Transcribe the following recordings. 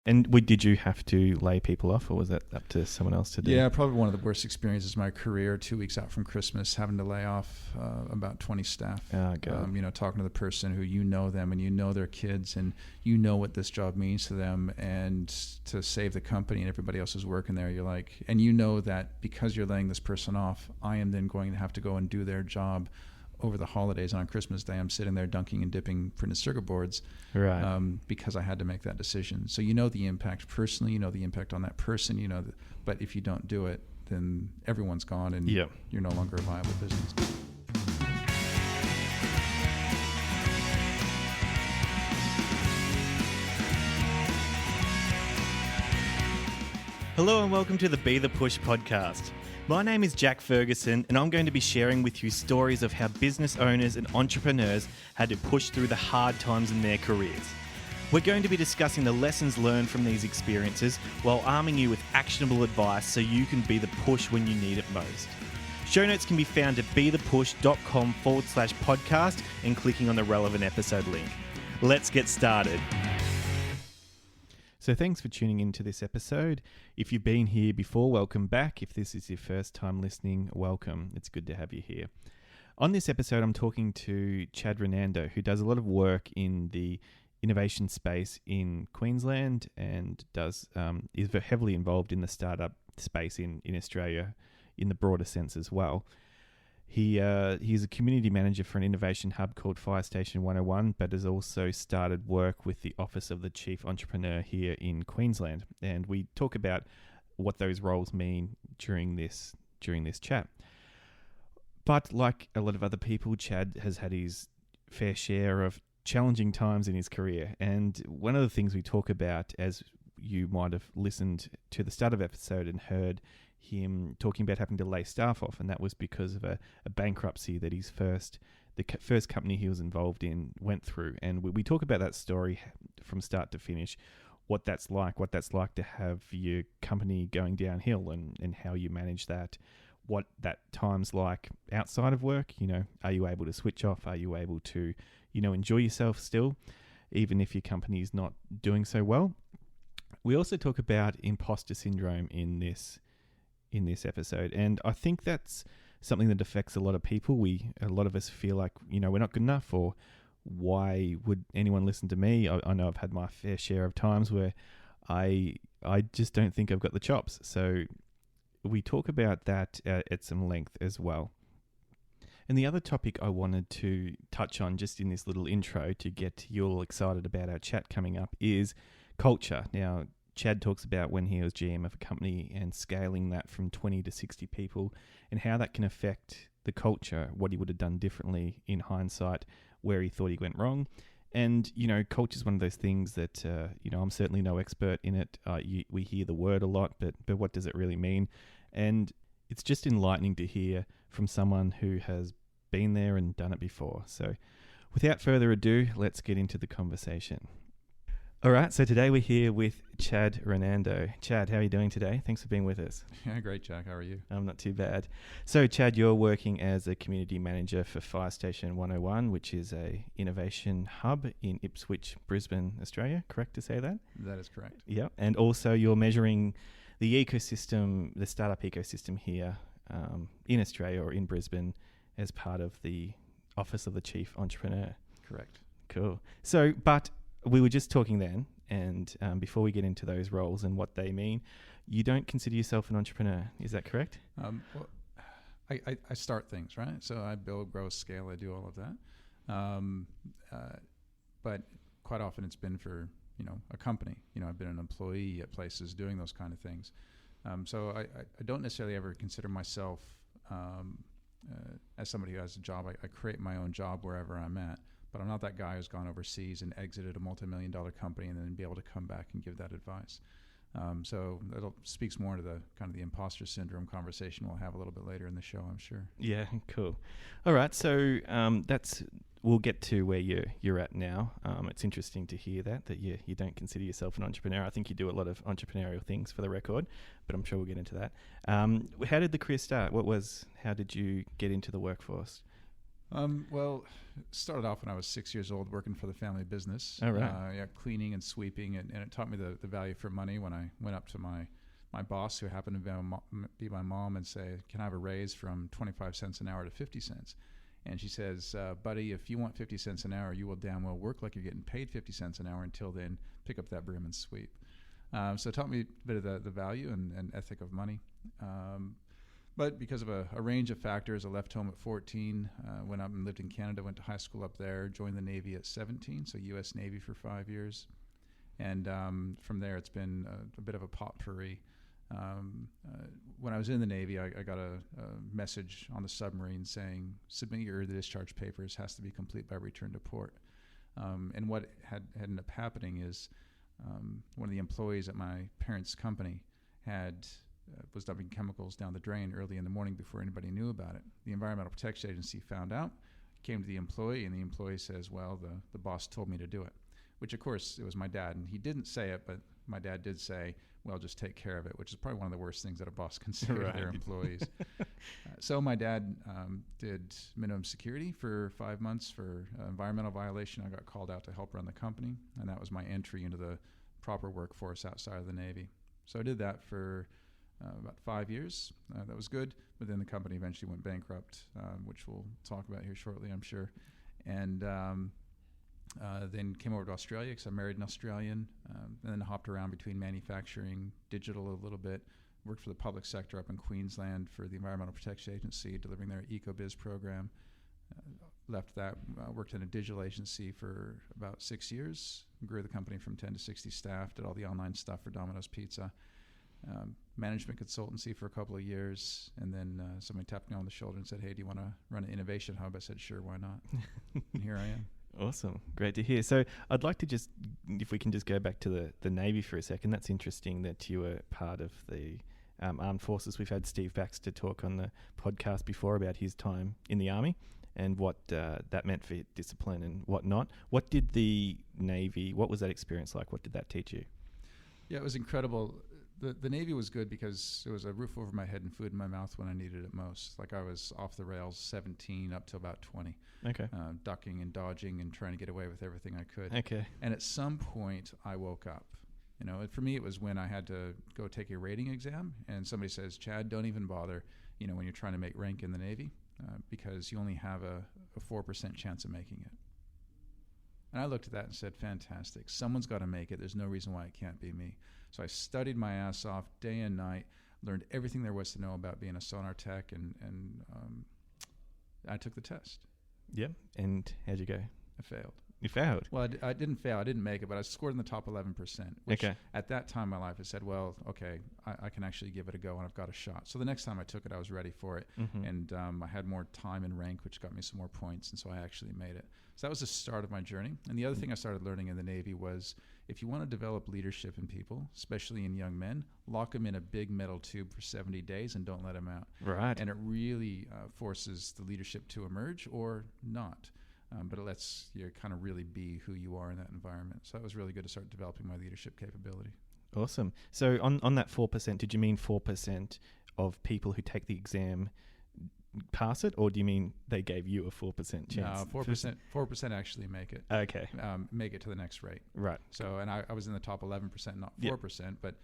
And did you have to lay people off, or was that up to someone else to do? Yeah, probably one of the worst experiences of my career. 2 weeks out from Christmas, having to lay off about 20 staff. Oh, God. Talking to the person who you know them and you know their kids and you know what this job means to them, and to save the company and everybody else who's working there, you're like, and you know that because you're laying this person off, I am then going to have to go and do their job over the holidays. And on Christmas Day, I'm sitting there dunking and dipping printed circuit boards, right? Because I had to make that decision. So you know the impact personally, you know the impact on that person, but if you don't do it, then everyone's gone and you're no longer a viable business. Hello and welcome to the Be The Push podcast. My name is Jack Ferguson, and I'm going to be sharing with you stories of how business owners and entrepreneurs had to push through the hard times in their careers. We're going to be discussing the lessons learned from these experiences while arming you with actionable advice so you can be the push when you need it most. Show notes can be found at bethepush.com/podcast and clicking on the relevant episode link. Let's get started. So thanks for tuning into this episode. If you've been here before, welcome back. If this is your first time listening, welcome. It's good to have you here. On this episode, I'm talking to Chad Renando, who does a lot of work in the innovation space in Queensland and is heavily involved in the startup space in Australia in the broader sense as well. He's a community manager for an innovation hub called Fire Station 101, but has also started work with the Office of the Chief Entrepreneur here in Queensland. And we talk about what those roles mean during this chat. But like a lot of other people, Chad has had his fair share of challenging times in his career. And one of the things we talk about, as you might have listened to the start of the episode and heard him talking about having to lay staff off, and that was because of a bankruptcy that the first company he was involved in went through. And we talk about that story from start to finish, what that's like to have your company going downhill and how you manage that, what that time's like outside of work. Are you able to switch off? Are you able to, enjoy yourself still, even if your company is not doing so well? We also talk about imposter syndrome in this episode, and I think that's something that affects a lot of people. A lot of us feel like we're not good enough, or why would anyone listen to me? I know I've had my fair share of times where I just don't think I've got the chops. So we talk about that at some length as well. And the other topic I wanted to touch on just in this little intro to get you all excited about our chat coming up is culture. Now, Chad talks about when he was GM of a company and scaling that from 20 to 60 people and how that can affect the culture, what he would have done differently in hindsight, where he thought he went wrong. And, culture is one of those things that, I'm certainly no expert in it. We hear the word a lot, but what does it really mean? And it's just enlightening to hear from someone who has been there and done it before. So without further ado, let's get into the conversation. All right, so today we're here with Chad Renando. Chad, how are you doing today? Thanks for being with us. Yeah, great, Jack. How are you? I'm not too bad. So, Chad, you're working as a community manager for Fire Station 101, which is a innovation hub in Ipswich, Brisbane, Australia. Correct to say that? That is correct. Yeah, and also you're measuring the ecosystem, the startup ecosystem here in Australia or in Brisbane as part of the Office of the Chief Entrepreneur. Correct. Cool. So, but we were just talking then, and before we get into those roles and what they mean, you don't consider yourself an entrepreneur. Is that correct? I start things, right? So I build, grow, scale. I do all of that. But quite often it's been for, a company. I've been an employee at places doing those kind of things. So I don't necessarily ever consider myself as somebody who has a job. I create my own job wherever I'm at. But I'm not that guy who's gone overseas and exited a multi-million-dollar company and then be able to come back and give that advice. So that speaks more to the kind of the imposter syndrome conversation we'll have a little bit later in the show, I'm sure. Yeah, cool. All right, so we'll get to where you're at now. It's interesting to hear that you don't consider yourself an entrepreneur. I think you do a lot of entrepreneurial things, for the record, but I'm sure we'll get into that. How did the career start? How did you get into the workforce? Well, started off when I was 6 years old working for the family business. Oh, right. Yeah, cleaning and sweeping, and it taught me the value for money when I went up to my boss, who happened to be my mom, and say, can I have a raise from 25 cents an hour to 50 cents? And she says, buddy, if you want 50 cents an hour, you will damn well work like you're getting paid 50 cents an hour. Until then, pick up that broom and sweep. So it taught me a bit of the value and ethic of money. But because of a range of factors, I left home at 14, went up and lived in Canada, went to high school up there, joined the Navy at 17, so U.S. Navy for 5 years. And from there, it's been a bit of a potpourri. When I was in the Navy, I got a message on the submarine saying, submit your discharge papers, has to be complete by return to port. And what had ended up happening is one of the employees at my parents' company was dumping chemicals down the drain early in the morning before anybody knew about it. The Environmental Protection Agency found out, came to the employee, and the employee says, well, the boss told me to do it, which of course it was my dad, and he didn't say it, but my dad did say, well, just take care of it, which is probably one of the worst things that a boss can say to their employees. So my dad did minimum security for 5 months for environmental violation. I got called out to help run the company, and that was my entry into the proper workforce outside of the Navy. So I did that for about 5 years. That was good, but then the company eventually went bankrupt, which we'll talk about here shortly, I'm sure. And then came over to Australia because I married an Australian, and then hopped around between manufacturing, digital a little bit, worked for the public sector up in Queensland for the Environmental Protection Agency, delivering their EcoBiz program. Left that, worked in a digital agency for about 6 years, grew the company from 10 to 60 staff, did all the online stuff for Domino's Pizza. Management consultancy for a couple of years, and then somebody tapped me on the shoulder and said, hey, do you want to run an innovation hub? I said, sure, why not? And here I am. Awesome. Great to hear. So I'd like to just, if we can just go back to the Navy for a second. That's interesting that you were part of the armed forces. We've had Steve Baxter talk on the podcast before about his time in the Army and what that meant for discipline and whatnot. What did the Navy, what was that experience like? What did that teach you? Yeah, it was incredible. The Navy was good because it was a roof over my head and food in my mouth when I needed it most. Like I was off the rails 17 up to about 20. Okay. Ducking and dodging and trying to get away with everything I could. Okay. And at some point I woke up. You know, for me it was when I had to go take a rating exam and somebody says, Chad, don't even bother, you know, when you're trying to make rank in the Navy because you only have a 4% chance of making it. And I looked at that and said, fantastic. Someone's got to make it. There's no reason why it can't be me. So I studied my ass off day and night, learned everything there was to know about being a sonar tech, and I took the test. Yep. And how'd you go? I failed. You failed? Well, I didn't fail. I didn't make it, but I scored in the top 11%, which okay. At that time in my life, I said, well, okay, I can actually give it a go, and I've got a shot. So the next time I took it, I was ready for it, and I had more time and rank, which got me some more points, and so I actually made it. So that was the start of my journey. And the other thing I started learning in the Navy was if you want to develop leadership in people, especially in young men, lock them in a big metal tube for 70 days and don't let them out. Right. And it really forces the leadership to emerge or not. But it lets you kind of really be who you are in that environment. So that was really good to start developing my leadership capability. Awesome. So on that 4%, did you mean 4% of people who take the exam pass it, or do you mean they gave you a 4% chance? No, 4% actually make it. Okay. Make it to the next rate. Right. So, and I was in the top 11%, not 4%, yep. But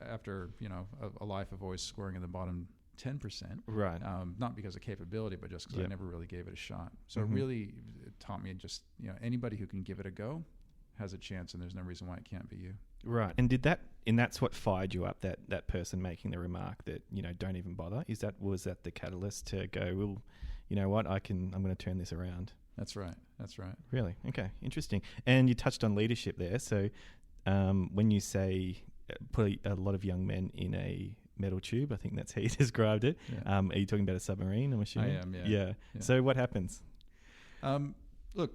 after, you know, a life of always scoring in the bottom 10%. Right. Not because of capability, but just because yep. I never really gave it a shot. So it really taught me just, you know, anybody who can give it a go has a chance, and there's no reason why it can't be you. Right. And that's what fired you up, that person making the remark that, you know, don't even bother. Was that the catalyst to go, well, you know what, I'm going to turn this around? That's right. Really? Okay. Interesting. And you touched on leadership there. So when you say put a lot of young men in a metal tube, I think that's how you described it. Yeah. Are you talking about a submarine, I'm assuming? I am, yeah. So what happens? Look,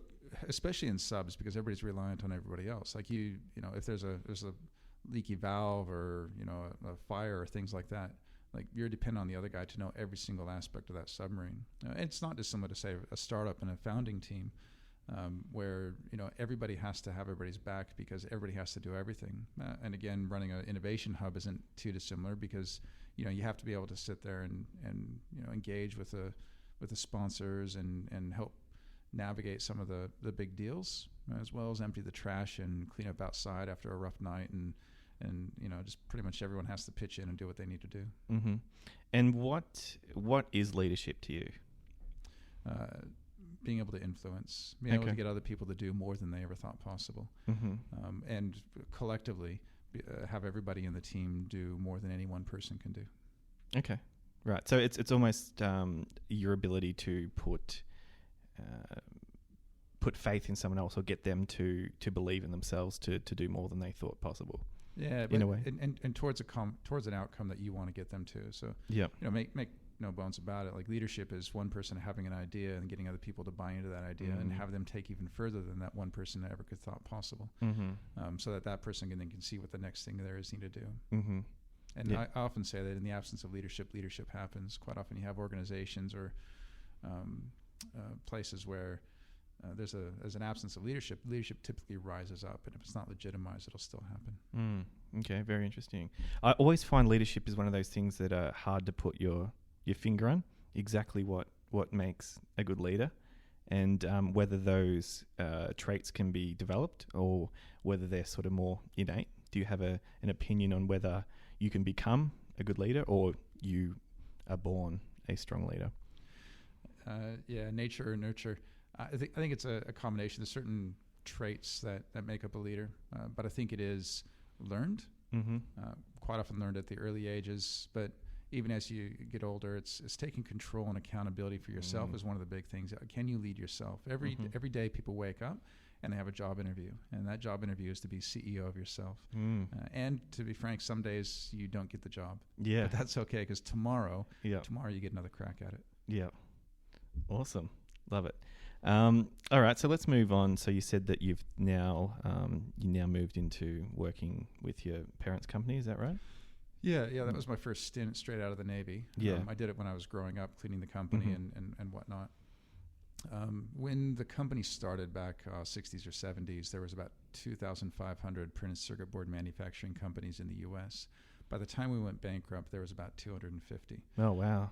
especially in subs, because everybody's reliant on everybody else. Like you know, if there's a leaky valve or, you know, a fire or things like that, like you're dependent on the other guy to know every single aspect of that submarine. It's not dissimilar to say a startup and a founding team, where, you know, everybody has to have everybody's back because everybody has to do everything. And again, running an innovation hub isn't too dissimilar because, you know, you have to be able to sit there and you know, engage with the sponsors and help navigate some of the big deals, as well as empty the trash and clean up outside after a rough night, and just pretty much everyone has to pitch in and do what they need to do. Mm-hmm. And what is leadership to you? Being able to influence, being able to get other people to do more than they ever thought possible, and collectively have everybody in the team do more than any one person can do. Okay, right. So it's almost your ability to put faith in someone else, or get them to believe in themselves to do more than they thought possible. Yeah, in a way, and towards an outcome that you want to get them to. So make no bones about it. Like, leadership is one person having an idea and getting other people to buy into that idea, and have them take even further than that one person ever could thought possible. So that person can see what the next thing there is need to do. And I often say that in the absence of leadership happens. Quite often you have organizations or places where there's an absence of leadership. Leadership typically rises up, and if it's not legitimized, it'll still happen. Okay, very interesting. I always find leadership is one of those things that are hard to put your finger on, exactly what makes a good leader, and whether those traits can be developed or whether they're sort of more innate. Do you have an opinion on whether you can become a good leader or you are born a strong leader? Nature or nurture. I think it's a combination. There's certain traits that make up a leader, but I think it is learned. Quite often learned at the early ages, but even as you get older, it's taking control and accountability for yourself is one of the big things. Can you lead yourself? Every day people wake up and they have a job interview, and that job interview is to be CEO of yourself. And to be frank, some days you don't get the job. Yeah, but that's okay, because tomorrow you get another crack at it. Yeah, awesome, love it. All right, so let's move on. So you said that you've now moved into working with your parents' company. Is that right? Yeah, that was my first stint straight out of the Navy. Yeah. I did it when I was growing up, cleaning the company and whatnot. When the company started back 60s or 70s, there was about 2,500 printed circuit board manufacturing companies in the U.S. By the time we went bankrupt, there was about 250. Oh, wow.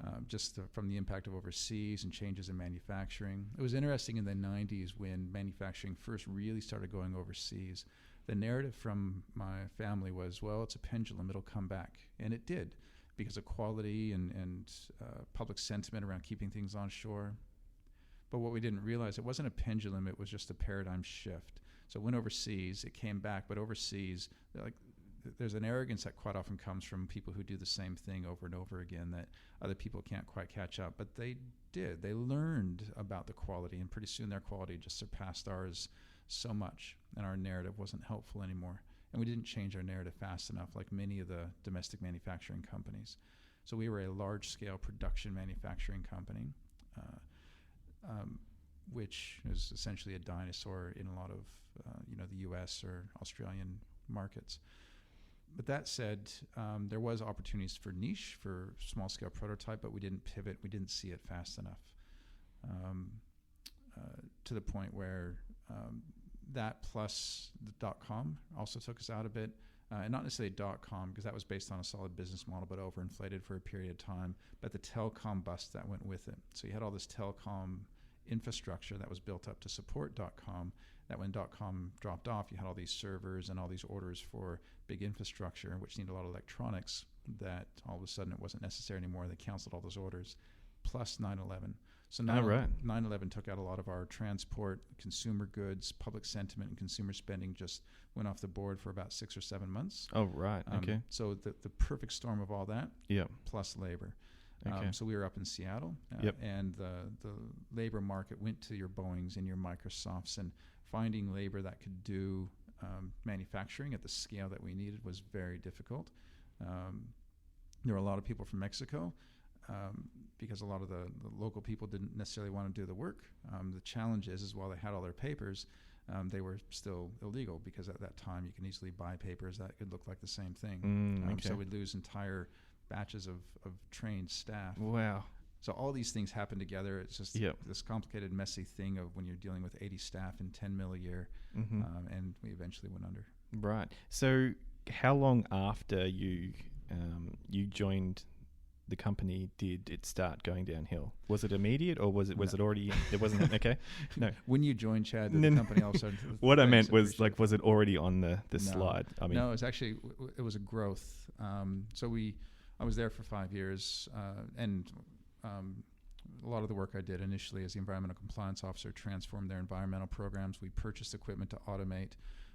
From the impact of overseas and changes in manufacturing. It was interesting in the 90s when manufacturing first really started going overseas. The narrative from my family was, well, it's a pendulum, it'll come back. And it did, because of quality and public sentiment around keeping things onshore. But what we didn't realize, it wasn't a pendulum, it was just a paradigm shift. So it went overseas, it came back, but overseas, there's an arrogance that quite often comes from people who do the same thing over and over again that other people can't quite catch up. But they did. They learned about the quality, and pretty soon their quality just surpassed ours so much, and our narrative wasn't helpful anymore. And we didn't change our narrative fast enough, like many of the domestic manufacturing companies. So we were a large-scale production manufacturing company, which is essentially a dinosaur in a lot of the U.S. or Australian markets. But that said, there was opportunities for niche, for small-scale prototype, but we didn't pivot. We didn't see it fast enough, to the point where that plus the .com also took us out a bit. And not necessarily .com, because that was based on a solid business model, but overinflated for a period of time. But the telecom bust that went with it. So you had all this telecom infrastructure that was built up to support .com, that when .com dropped off, you had all these servers and all these orders for big infrastructure, which needed a lot of electronics, that all of a sudden it wasn't necessary anymore. They canceled all those orders, plus 9/11. So 9/11 took out a lot of our transport, consumer goods, public sentiment, and consumer spending just went off the board for about 6 or 7 months. Oh, right. Okay. So the perfect storm of all that, plus labor. Okay. So we were up in Seattle, and the labor market went to your Boeings and your Microsofts, and finding labor that could do manufacturing at the scale that we needed was very difficult. There were a lot of people from Mexico, because a lot of the local people didn't necessarily want to do the work. The challenge is while they had all their papers, they were still illegal, because at that time you can easily buy papers that could look like the same thing. Okay. So we'd lose entire batches of trained staff. Wow. So all these things happen together. It's just this complicated, messy thing of when you're dealing with 80 staff and 10 mil a year, and we eventually went under. Right. So how long after you joined the company did it start going downhill? Was it immediate, or was it already? It wasn't. Okay, no. When you joined, Chad, the company all of a sudden. What I meant was like, was it already on the slide? I mean, no, it was actually it was a growth. I was there for 5 years, and a lot of the work I did initially as the environmental compliance officer transformed their environmental programs. We purchased equipment to automate,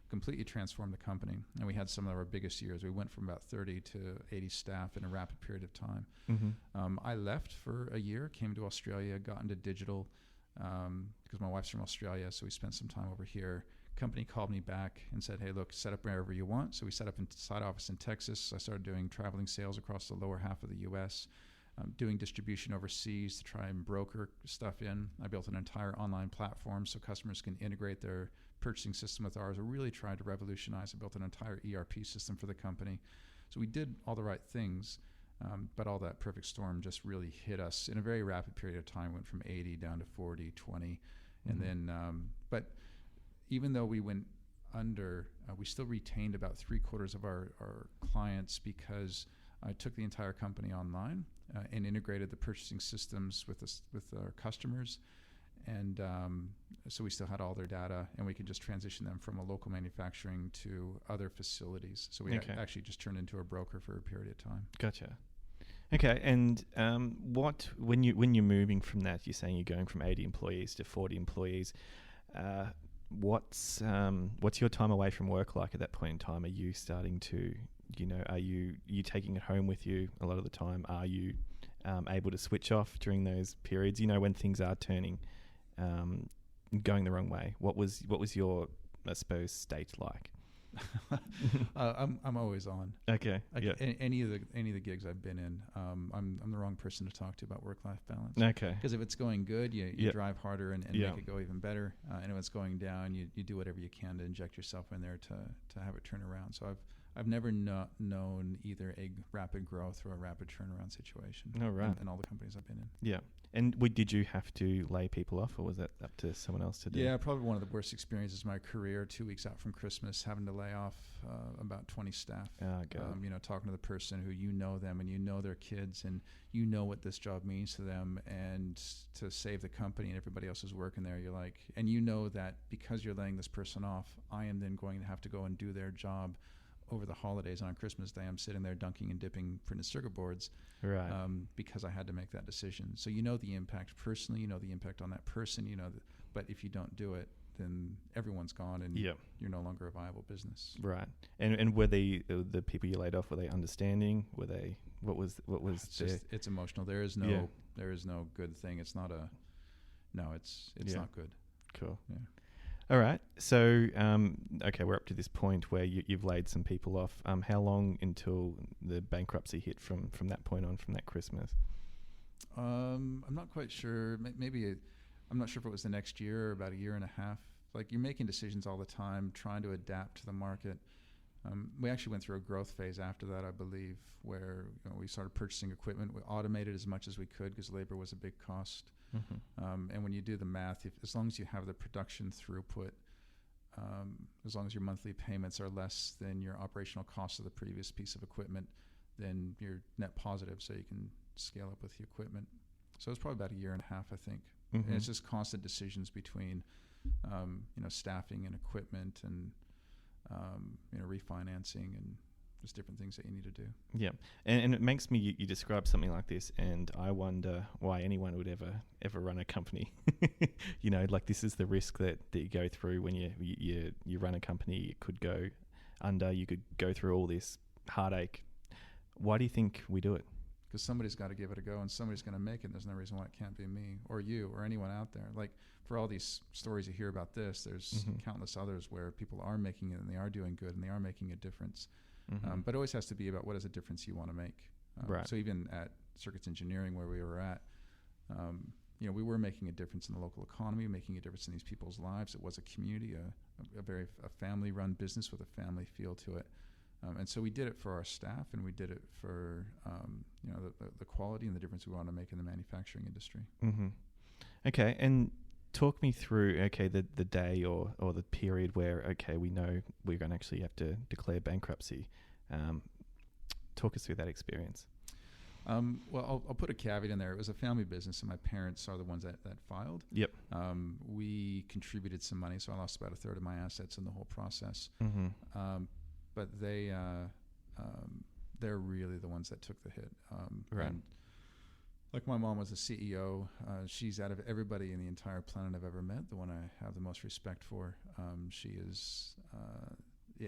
completely transformed the company, and we had some of our biggest years. We went from about 30 to 80 staff in a rapid period of time. Mm-hmm. I left for a year, came to Australia, got into digital because my wife's from Australia, so we spent some time over here. Company called me back and said, hey, look, set up wherever you want. So we set up a side office in Texas. I started doing traveling sales across the lower half of the U.S., doing distribution overseas to try and broker stuff in. I built an entire online platform so customers can integrate their purchasing system with ours. I really tried to revolutionize. I built an entire ERP system for the company. So we did all the right things, but all that perfect storm just really hit us in a very rapid period of time. Went from 80 down to 40, 20. Mm-hmm. And then, but even though we went under, we still retained about 3/4 of our clients because I took the entire company online and integrated the purchasing systems with our customers. And so we still had all their data, and we could just transition them from a local manufacturing to other facilities. So we actually just turned into a broker for a period of time. Gotcha. Okay, and when you're moving from that, you're saying you're going from 80 employees to 40 employees. What's your time away from work like at that point in time? Are you starting to, are you taking it home with you a lot of the time? Are you able to switch off during those periods? When things are turning, going the wrong way. What was your, I suppose, state like? I'm always on. Okay. Any of the gigs I've been in, I'm the wrong person to talk to about work-life balance. Okay. Because if it's going good, you drive harder and make it go even better. And if it's going down, you do whatever you can to inject yourself in there to have it turn around. So I've never known either a rapid growth or a rapid turnaround situation. Oh, right. In all the companies I've been in. Yeah. And did you have to lay people off, or was that up to someone else to do? Yeah, probably one of the worst experiences of my career. 2 weeks out from Christmas, having to lay off about 20 staff. Oh, God. Talking to the person who them and their kids and what this job means to them, and to save the company and everybody else who's working there, you're like, and that because you're laying this person off, I am then going to have to go and do their job over the holidays. And on Christmas Day, I'm sitting there dunking and dipping printed circuit boards, right? Because I had to make that decision. So the impact personally, the impact on that person, but if you don't do it, then everyone's gone, and you're no longer a viable business. Right. And were the people you laid off, were they understanding? Were they? What was? It's emotional. There is no good thing. It's not it's not good. Cool. Yeah. All right. So, we're up to this point where you've laid some people off. How long until the bankruptcy hit from that point on, from that Christmas? I'm not quite sure. Maybe I'm not sure if it was the next year or about a year and a half. Like, you're making decisions all the time, trying to adapt to the market. We actually went through a growth phase after that, I believe, where we started purchasing equipment. We automated as much as we could because labor was a big cost. Mm-hmm. And when you do the math, as long as you have the production throughput, as long as your monthly payments are less than your operational cost of the previous piece of equipment, then you're net positive, so you can scale up with the equipment. So it's probably about a year and a half, I think. Mm-hmm. And it's just constant decisions between, staffing and equipment and, refinancing and just different things that you need to do. Yeah. And it makes me, you describe something like this, and I wonder why anyone would ever run a company. Like, this is the risk that you go through when you run a company. You could go under, you could go through all this heartache. Why do you think we do it? Because somebody's got to give it a go, and somebody's going to make it. There's no reason why it can't be me or you or anyone out there. Like, for all these stories you hear about this, there's countless others where people are making it and they are doing good and they are making a difference. Mm-hmm. But it always has to be about what is a difference you want to make. Right. So even at Circuits Engineering, where we were at, we were making a difference in the local economy, making a difference in these people's lives. It was a community, a family-run business with a family feel to it. And so we did it for our staff, and we did it for the quality and the difference we want to make in the manufacturing industry. Mm-hmm. Okay, and talk me through the day or the period where we know we're going to actually have to declare bankruptcy. Talk us through that experience. Well, I'll put a caveat in there. It was a family business, and my parents are the ones that filed. Yep. We contributed some money, so I lost about a third of my assets in the whole process. But they're really the ones that took the hit. Right. And like my mom was the CEO. She's, out of everybody in the entire planet I've ever met, the one I have the most respect for. She is,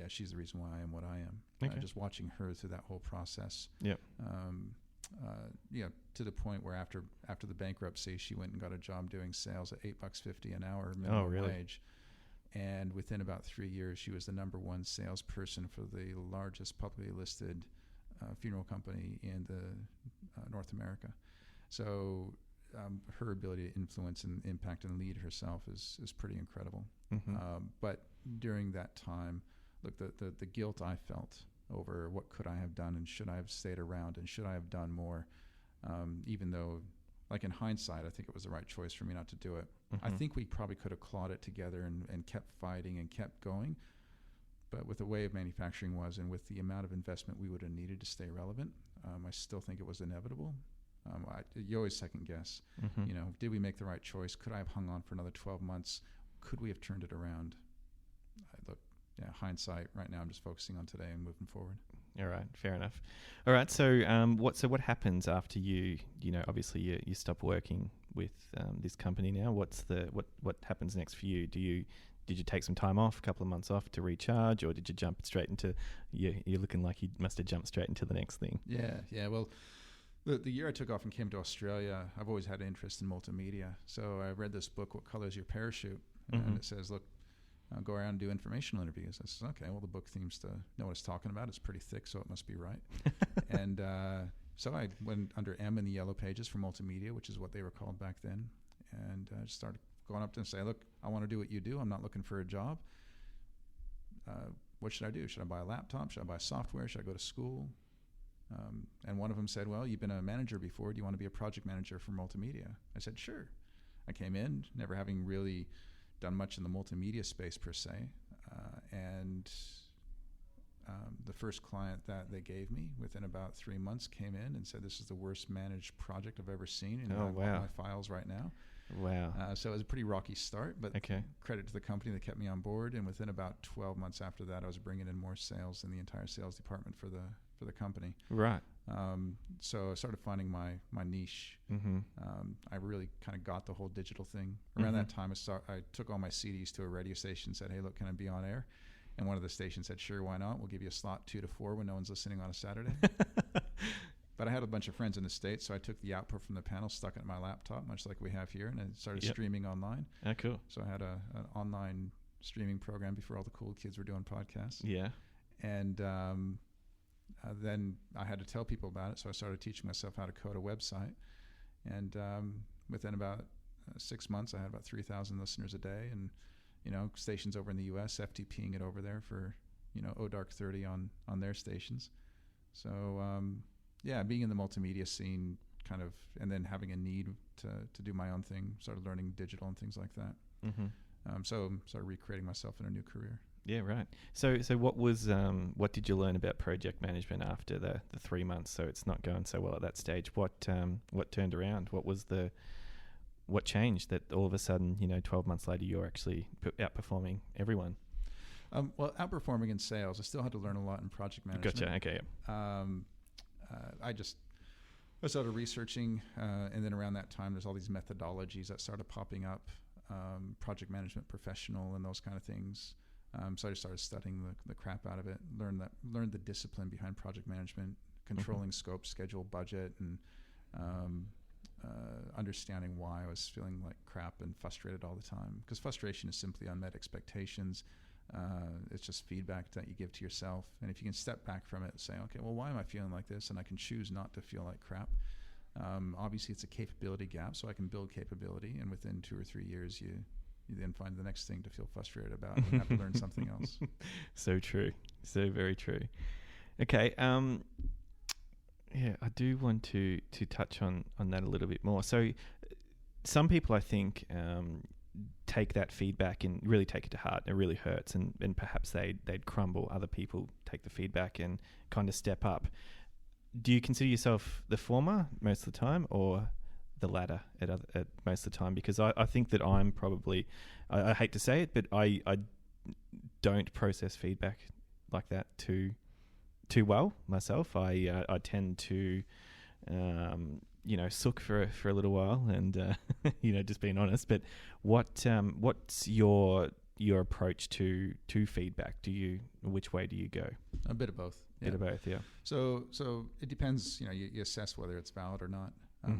she's the reason why I am what I am. Okay. Just watching her through that whole process. Yep. To the point where after the bankruptcy, she went and got a job doing sales at $8.50 an hour minimum wage. And within about 3 years, she was the number one salesperson for the largest publicly listed funeral company in North America. So her ability to influence and impact and lead herself is pretty incredible. But during that time, look, the guilt I felt over what could I have done and should I have stayed around and should I have done more, even though, like in hindsight, I think it was the right choice for me not to do it. I think we probably could have clawed it together and kept fighting and kept going. But with the way of manufacturing was and with the amount of investment we would have needed to stay relevant, I still think it was inevitable. You always second guess. Did we make the right choice? Could I have hung on for another 12 months? Could we have turned it around? Hindsight. Right now, I'm just focusing on today and moving forward. All right, fair enough. All right, so what happens after you obviously you stop working with this company now? What happens next for you? Did you take some time off, a couple of months off to recharge, or did you jump straight into? You're looking like you must have jumped straight into the next thing. Yeah. Well, the year I took off and came to Australia, I've always had an interest in multimedia. So I read this book, What Color Is Your Parachute? And it says, look, go around and do informational interviews. I said, okay, well, the book seems to know what it's talking about. It's pretty thick, so it must be right. And so I went under M in the yellow pages for multimedia, which is what they were called back then, and just started going up to them and say, look, I want to do what you do. I'm not looking for a job. What should I do? Should I buy a laptop? Should I buy software? Should I go to school? And one of them said, well, you've been a manager before. Do you want to be a project manager for multimedia? I said, sure. I came in, never having really done much in the multimedia space per se. And the first client that they gave me within about 3 months came in and said, this is the worst managed project I've ever seen. And I've got my files right now. Wow. So it was a pretty rocky start, but credit to the company that kept me on board. And within about 12 months after that, I was bringing in more sales in the entire sales department for the company. Right. So I started finding my niche. I really kind of got the whole digital thing. Around that time, I took all my CDs to a radio station and said, hey, look, can I be on air? And one of the stations said, sure, why not? We'll give you a slot 2 to 4 when no one's listening on a Saturday. But I had a bunch of friends in the States, so I took the output from the panel, stuck it in my laptop, much like we have here, and I started streaming online. Oh, cool. So I had an online streaming program before all the cool kids were doing podcasts. Yeah. And then I had to tell people about it, so I started teaching myself how to code a website. And within about 6 months, I had about 3,000 listeners a day, and stations over in the U.S. FTPing it over there for ODark 30 on their stations. So being in the multimedia scene, kind of, and then having a need to do my own thing, started learning digital and things like that. So started recreating myself in a new career. Yeah, right. So what did you learn about project management after the 3 months? So it's not going so well at that stage. What turned around? What changed that all of a sudden, 12 months later, you're actually outperforming everyone? Well, outperforming in sales, I still had to learn a lot in project management. Gotcha. Okay. I started researching, and then around that time, there's all these methodologies that started popping up, project management professional and those kind of things. So I just started studying the crap out of it, learned the discipline behind project management, controlling scope, schedule, budget, and understanding why I was feeling like crap and frustrated all the time. Because frustration is simply unmet expectations. It's just feedback that you give to yourself. And if you can step back from it and say, okay, well, why am I feeling like this? And I can choose not to feel like crap. Obviously, it's a capability gap, so I can build capability. And within 2 or 3 years, you then find the next thing to feel frustrated about and have to learn something else. So true. So very true. Okay. I do want to touch on that a little bit more. So some people, I think, take that feedback and really take it to heart. It really hurts, and perhaps they'd crumble. Other people take the feedback and kind of step up. Do you consider yourself the former most of the time, or the latter at most of the time? Because I think that I'm probably, I hate to say it, but I don't process feedback like that too well myself. I tend to sook for a little while and just being honest. But what's your approach to feedback? Which way do you go? A bit of both. Bit of both, yeah. So it depends. You assess whether it's valid or not.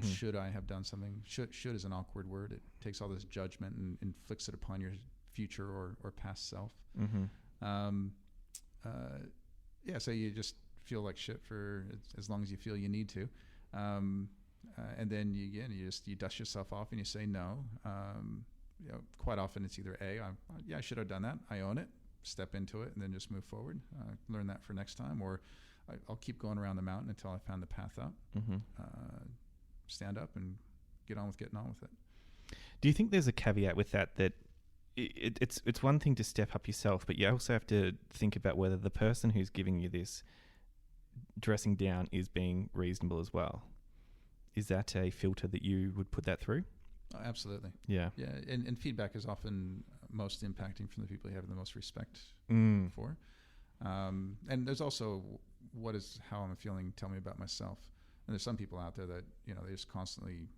Should I have done something? Should is an awkward word. It takes all this judgment and inflicts it upon your future or past self. So you just feel like shit for as long as you feel you need to. And then you dust yourself off and you say no. Quite often it's either I should have done that. I own it. Step into it and then just move forward. Learn that for next time, or I'll keep going around the mountain until I find the path up. Stand up and get on with getting on with it. Do you think there's a caveat with that it's one thing to step up yourself, but you also have to think about whether the person who's giving you this dressing down is being reasonable as well? Is that a filter that you would put that through? Oh, absolutely. Yeah. Yeah. And feedback is often most impacting from the people you have the most respect for. And there's also how I'm feeling, tell me about myself. And there's some people out there that, they just constantly,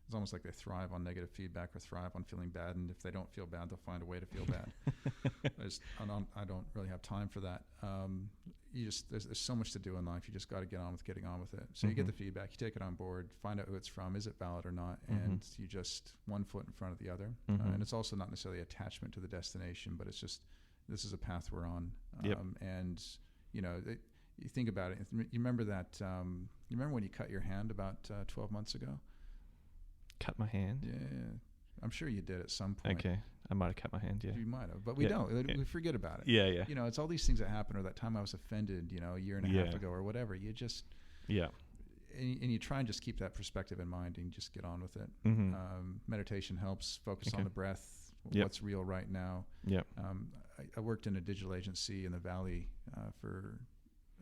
it's almost like they thrive on negative feedback or thrive on feeling bad. And if they don't feel bad, they'll find a way to feel bad. I don't really have time for that. There's so much to do in life. You just got to getting on with it. So you get the feedback, you take it on board, find out who it's from, is it valid or not, and you just one foot in front of the other. And it's also not necessarily attachment to the destination, but it's just this is a path we're on. And you think about it. You remember that? You remember when you cut your hand about 12 months ago? Cut my hand? Yeah, I'm sure you did at some point. Okay. I might have cut my hand, yeah. You might have, but we don't. We forget about it. Yeah, yeah. It's all these things that happen, or that time I was offended, a year and a half ago, or whatever. You just, and you try and just keep that perspective in mind and just get on with it. Meditation helps. Focus on the breath. What's real right now. I worked in a digital agency in the Valley for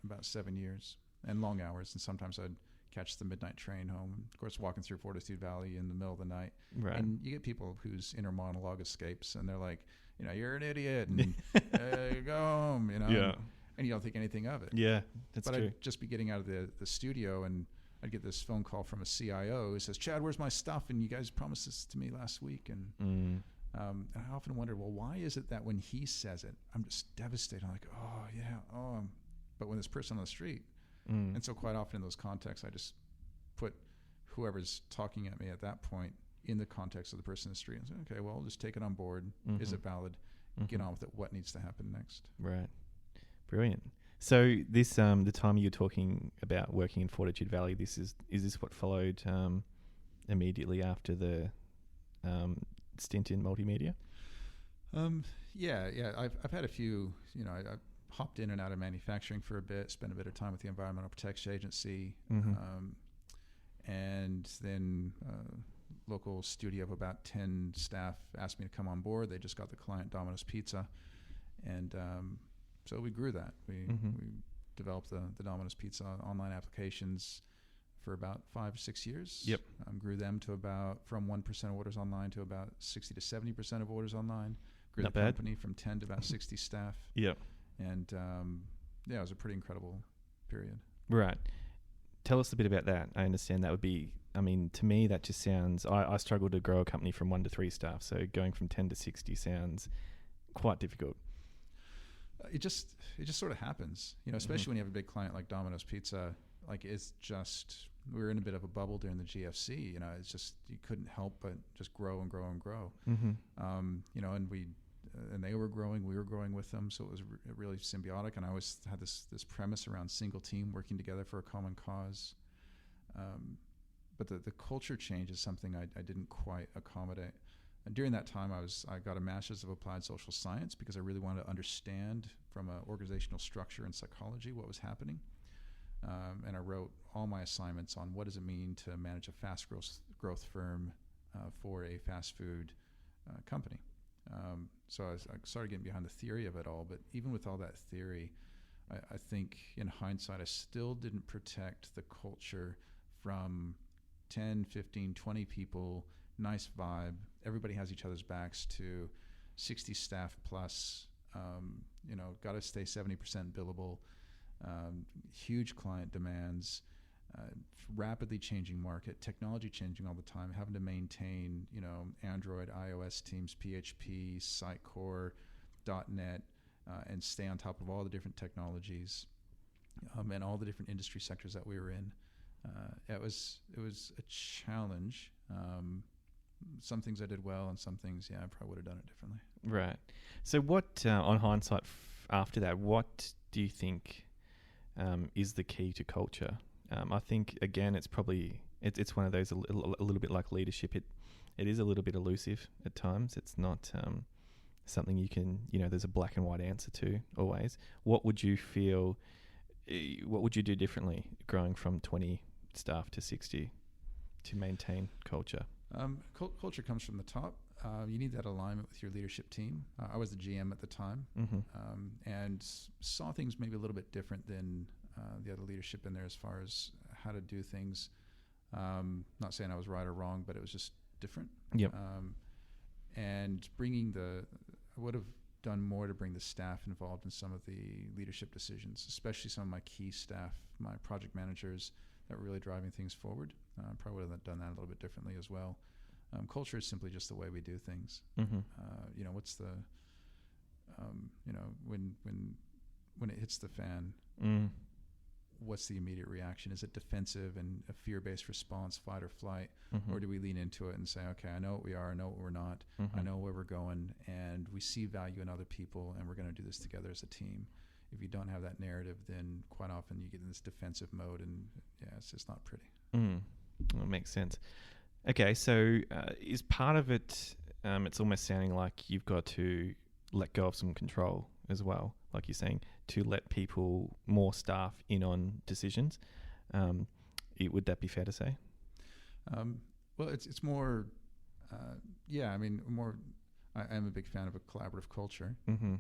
about 7 years, and long hours, and sometimes I'd catch the midnight train home. And of course, walking through Fortitude Valley in the middle of the night. Right. And you get people whose inner monologue escapes, and they're like, you're an idiot, and go home, Yeah. And you don't think anything of it. Yeah, that's true. I'd just be getting out of the studio, and I'd get this phone call from a CIO who says, Chad, where's my stuff? And you guys promised this to me last week. And I often wonder, well, why is it that when he says it, I'm just devastated. I'm like, but when this person on the street, and so quite often in those contexts, I just put whoever's talking at me at that point in the context of the person in the street and say, okay, well, I'll just take it on board. Is it valid? Get on with it. What needs to happen next? Right. Brilliant. So this, the time you're talking about working in Fortitude Valley, is this what followed immediately after the stint in multimedia? Yeah. I've had a few, I hopped in and out of manufacturing for a bit, spent a bit of time with the Environmental Protection Agency, and then local studio of about 10 staff asked me to come on board. They just got the client Domino's Pizza, and so we grew that. We developed the Domino's Pizza online applications for about 5 or 6 years. Yep. Grew them to from 1% of orders online to about 60 to 70% of orders online. Grew Not the bad. company from 10 to about 60 staff. Yep. And it was a pretty incredible period. Right. Tell us a bit about that. I understand that would be, to me, that just sounds, I struggle to grow a company from 1 to 3 staff. So going from 10 to 60 sounds quite difficult. It just sort of happens, especially when you have a big client like Domino's Pizza. Like it's just, we were in a bit of a bubble during the GFC. It's just, you couldn't help but just grow and grow and grow. And they were growing, we were growing with them, so it was really symbiotic. And I always had this premise around single team working together for a common cause. But the culture change is something I didn't quite accommodate. And during that time, I got a Master's of Applied Social Science because I really wanted to understand from an organizational structure and psychology what was happening. And I wrote all my assignments on what does it mean to manage a fast growth firm for a fast food company. So I started getting behind the theory of it all, but even with all that theory, I think in hindsight, I still didn't protect the culture from 10, 15, 20 people, nice vibe. Everybody has each other's backs to 60 staff plus, got to stay 70% billable, huge client demands, rapidly changing market, technology changing all the time, having to maintain, Android, iOS teams, PHP, Sitecore, .NET, and stay on top of all the different technologies and all the different industry sectors that we were in. It was a challenge. Some things I did well, and some things, I probably would have done it differently. Right. So what, on hindsight, after that, what do you think is the key to culture? I think, again, it's probably, it's one of those a little bit like leadership. It is a little bit elusive at times. It's not something you can, there's a black and white answer to always. What would you do differently growing from 20 staff to 60 to maintain culture? Culture comes from the top. You need that alignment with your leadership team. I was the GM at the time, and saw things maybe a little bit different than the other leadership in there as far as how to do things. Not saying I was right or wrong, but it was just different. Yep. And I would have done more to bring the staff involved in some of the leadership decisions, especially some of my key staff, my project managers that were really driving things forward. Probably would have done that a little bit differently as well. Culture is simply just the way we do things. What's the, when it hits the fan, what's the immediate reaction? Is it defensive and a fear-based response, fight or flight? Or do we lean into it and say, okay, I know what we are, I know what we're not, I know where we're going, and we see value in other people, and we're going to do this together as a team. If you don't have that narrative, then quite often you get in this defensive mode, and it's just not pretty. That makes sense. Okay, so is part of it, it's almost sounding like you've got to let go of some control as well, like you're saying, to let people, more staff, in on decisions. Would that be fair to say? Well, it's more, more. I am a big fan of a collaborative culture,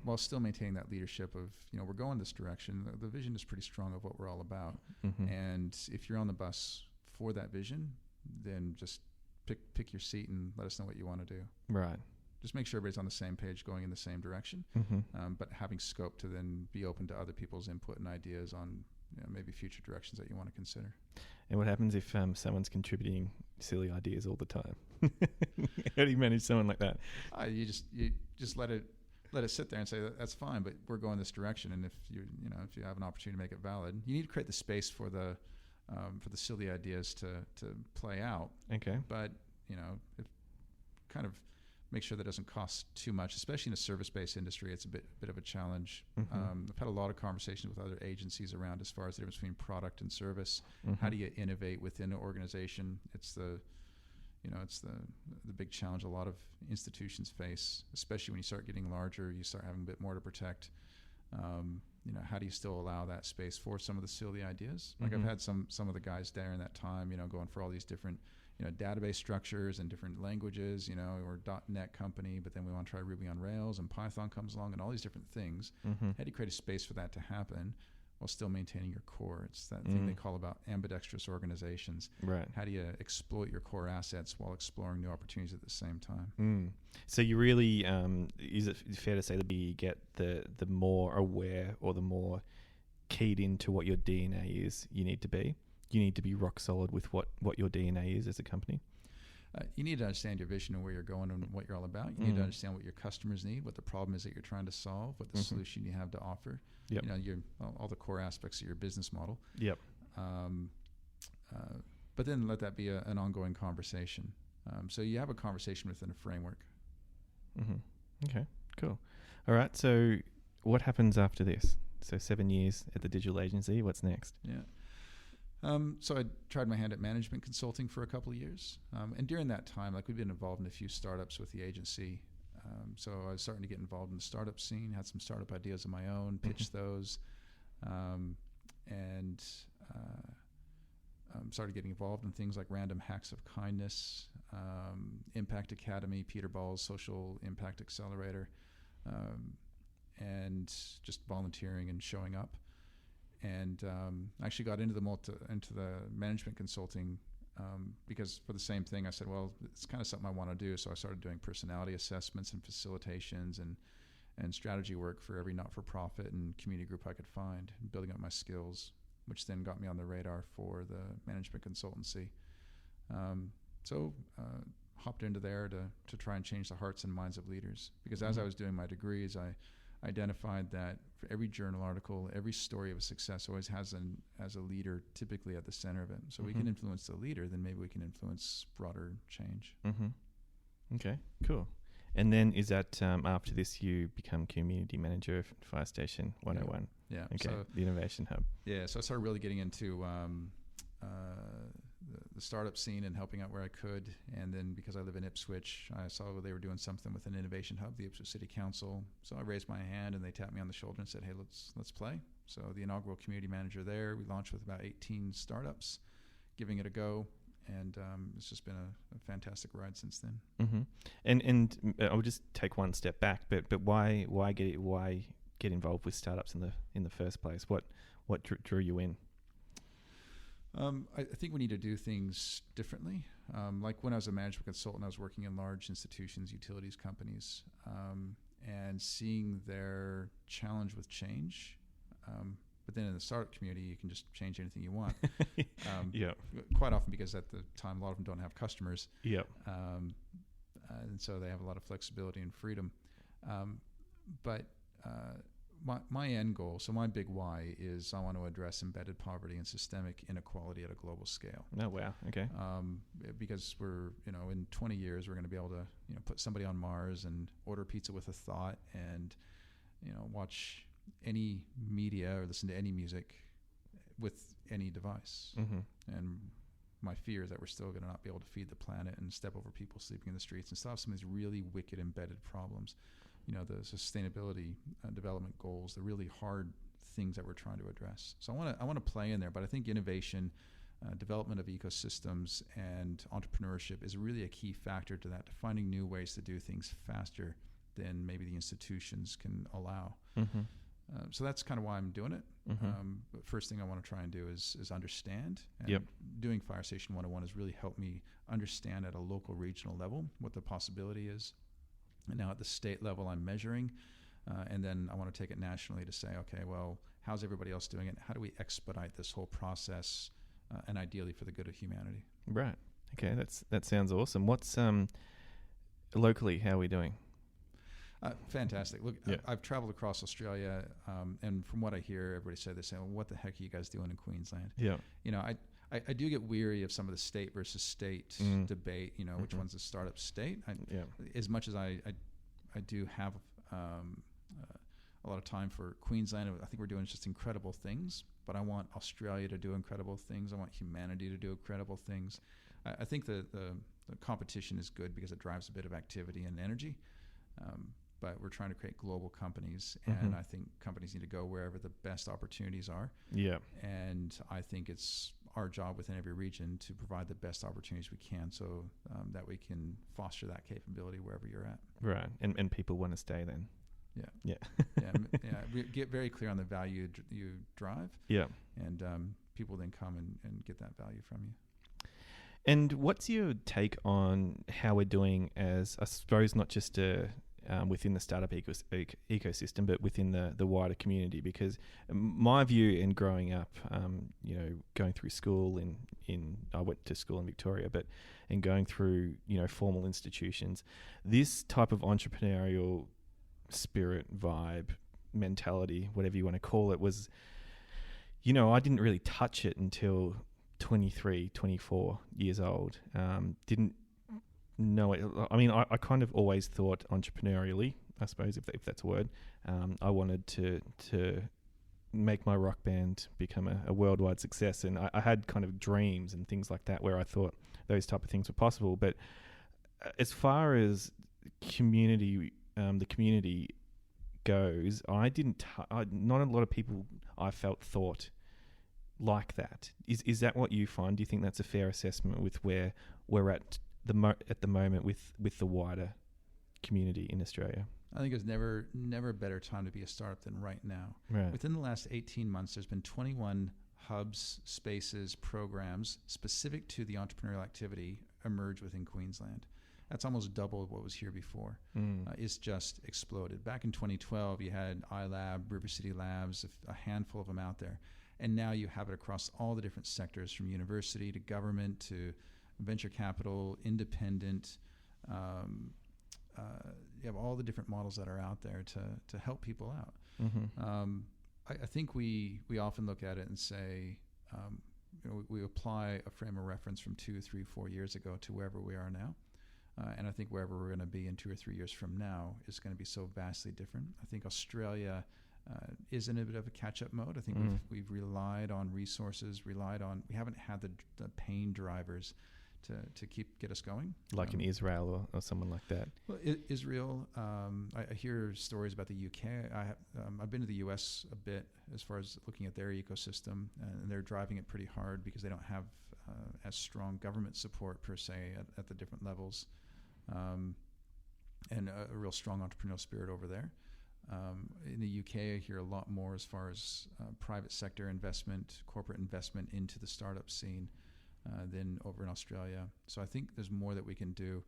while still maintaining that leadership of, we're going this direction. The vision is pretty strong of what we're all about, and if you're on the bus for that vision, then just pick your seat and let us know what you want to do. Right. Just make sure everybody's on the same page, going in the same direction, but having scope to then be open to other people's input and ideas on maybe future directions that you want to consider. And what happens if someone's contributing silly ideas all the time? How do you manage someone like that? You just let it sit there and say that's fine, but we're going this direction. And if you have an opportunity to make it valid, you need to create the space for the silly ideas to play out. Okay. But kind of make sure that doesn't cost too much, especially in a service-based industry. It's a bit of a challenge. I've had a lot of conversations with other agencies around as far as the difference between product and service. How do you innovate within an organization? It's the big challenge a lot of institutions face, especially when you start getting larger. You start having a bit more to protect. How do you still allow that space for some of the silly ideas? Like I've had some of the guys there in that time, going for all these different database structures and different languages, we're a .NET company, but then we want to try Ruby on Rails, and Python comes along, and all these different things. How do you create a space for that to happen while still maintaining your core? It's that thing they call about ambidextrous organizations. Right. How do you exploit your core assets while exploring new opportunities at the same time? So you really, is it fair to say that you get the more aware or the more keyed into what your DNA is you need to be? You need to be rock solid with what your DNA is as a company. You need to understand your vision and where you're going and what you're all about. You need to understand what your customers need, what the problem is that you're trying to solve, what the solution you have to offer. Yep. All the core aspects of your business model. Yep. But then let that be an ongoing conversation. So you have a conversation within a framework. Okay, cool. All right, so what happens after this? So 7 years at the digital agency, what's next? Yeah. So I tried my hand at management consulting for a couple of years. And during that time, we've been involved in a few startups with the agency. So I was starting to get involved in the startup scene, had some startup ideas of my own, pitched those, and started getting involved in things like Random Hacks of Kindness, Impact Academy, Peter Ball's Social Impact Accelerator, and just volunteering and showing up. and I actually got into the management consulting because for the same thing, I said, well, it's kind of something I want to do. So I started doing personality assessments and facilitations and strategy work for every not-for-profit and community group I could find, building up my skills, which then got me on the radar for the management consultancy. So hopped into there to try and change the hearts and minds of leaders. Because as I was doing my degrees, I identified that for every journal article, every story of a success always has as a leader typically at the center of it. So we can influence the leader, then maybe we can influence broader change. Okay, cool. And then is that after this you become community manager of Fire Station 101? Yeah. Okay, So, the innovation hub. Yeah, so I started really getting into the startup scene and helping out where I could. And then because I live in Ipswich, I saw they were doing something with an innovation hub, the Ipswich City Council. So I raised my hand and they tapped me on the shoulder and said, hey, let's play. So the inaugural community manager there, we launched with about 18 startups, giving it a go. And it's just been a fantastic ride since then. And I'll just take one step back, but why get involved with startups in the first place? What drew you in? I think we need to do things differently. Like when I was a management consultant, I was working in large institutions, utilities companies, and seeing their challenge with change. But then in the startup community, you can just change anything you want. Quite often because at the time, a lot of them don't have customers. And so they have a lot of flexibility and freedom. But my end goal, so my big why is I want to address embedded poverty and systemic inequality at a global scale. Oh, wow. Okay. Because we're, in 20 years, we're going to be able to, put somebody on Mars and order pizza with a thought and, watch any media or listen to any music with any device. And my fear is that we're still going to not be able to feed the planet and step over people sleeping in the streets and still have some of these really wicked embedded problems. The sustainability development goals, the really hard things that we're trying to address. So I want to play in there, but I think innovation, development of ecosystems, and entrepreneurship is really a key factor to that, to finding new ways to do things faster than maybe the institutions can allow. So that's kind of why I'm doing it. But first thing I want to try and do is understand. And doing Fire Station 101 has really helped me understand at a local, regional level what the possibility is. And now at the state level, I'm measuring. And then I want to take it nationally to say, okay, well, how's everybody else doing it? How do we expedite this whole process and ideally for the good of humanity? Right. Okay, that sounds awesome. What's locally, how are we doing? Fantastic. Look, I've traveled across Australia, and from what I hear, everybody say the same. Well, what the heck are you guys doing in Queensland? I do get weary of some of the state versus state debate. Which one's a startup state? As much as I do have a lot of time for Queensland, I think we're doing just incredible things. But I want Australia to do incredible things. I want humanity to do incredible things. I think the competition is good because it drives a bit of activity and energy. But we're trying to create global companies, and I think companies need to go wherever the best opportunities are. And I think it's our job within every region to provide the best opportunities we can, so that we can foster that capability wherever you're at. Right, and people want to stay then. We get very clear on the value you drive. And people then come and get that value from you. And what's your take on how we're doing as, I suppose, not just within the startup ecosystem, but within the wider community? Because my view in growing up, going through school I went to school in Victoria, but in going through, formal institutions, this type of entrepreneurial spirit, vibe, mentality, whatever you want to call it, was, I didn't really touch it until 23, 24 years old. Didn't know it. I mean, I kind of always thought entrepreneurially, I suppose, if that's a word. I wanted to make my rock band become a worldwide success. And I had kind of dreams and things like that where I thought those type of things were possible. But as far as community, the community goes, not a lot of people I felt thought like that. Is that what you find? Do you think that's a fair assessment with where we're at the moment with the wider community in Australia? I think there's never a better time to be a startup than right now. Right. Within the last 18 months, there's been 21 hubs, spaces, programs specific to the entrepreneurial activity emerge within Queensland. That's almost double what was here before. It's just exploded. Back in 2012, you had iLab, River City Labs, a handful of them out there. And now you have it across all the different sectors, from university to government to venture capital, independent. You have all the different models that are out there to help people out. I think we often look at it and say, we apply a frame of reference from 2, 3, 4 years ago to wherever we are now. And I think wherever we're going to be in 2 or 3 years from now is going to be so vastly different. I think Australia is in a bit of a catch-up mode. I think we've relied on resources, we haven't had the pain drivers to get us going. Like in Israel or someone like that. Well, Israel, I hear stories about the UK. I've been to the US a bit as far as looking at their ecosystem, and they're driving it pretty hard because they don't have as strong government support per se at the different levels, and a real strong entrepreneurial spirit over there. In the UK, I hear a lot more as far as private sector investment, corporate investment into the startup scene than over in Australia. So I think there's more that we can do,